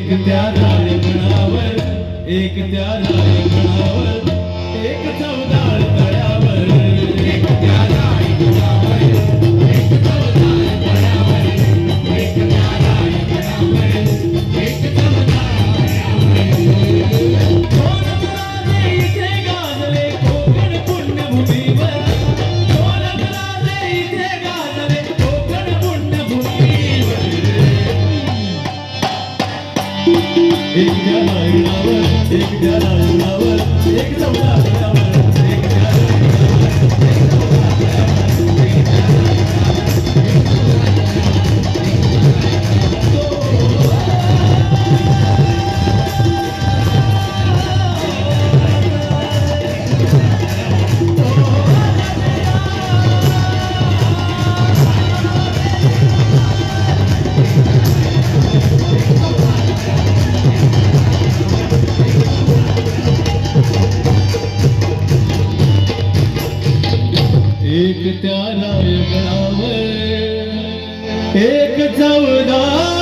एक त्या रायगडावर, एक त्या रायगडावर, एक चवदार तळ्यावर, एक त्या रायगडावर, एक चवदार तळ्यावर, एक त्या रायगडावर, एक चवदार तळ्यावर. ढोलकराजे इथे गाजले कोकण पुण्यभूमीवर, ढोलकराजे इथे गाजले कोकण पुण्यभूमीवर. एक त्या रायगडावर, एक त्या रायगडावर, एक चवदार तळ्यावर, एक त्या रायगडावर, एक चवदार तळ्यावर, एक त्या एक त्या रायगडावर, एक चवदार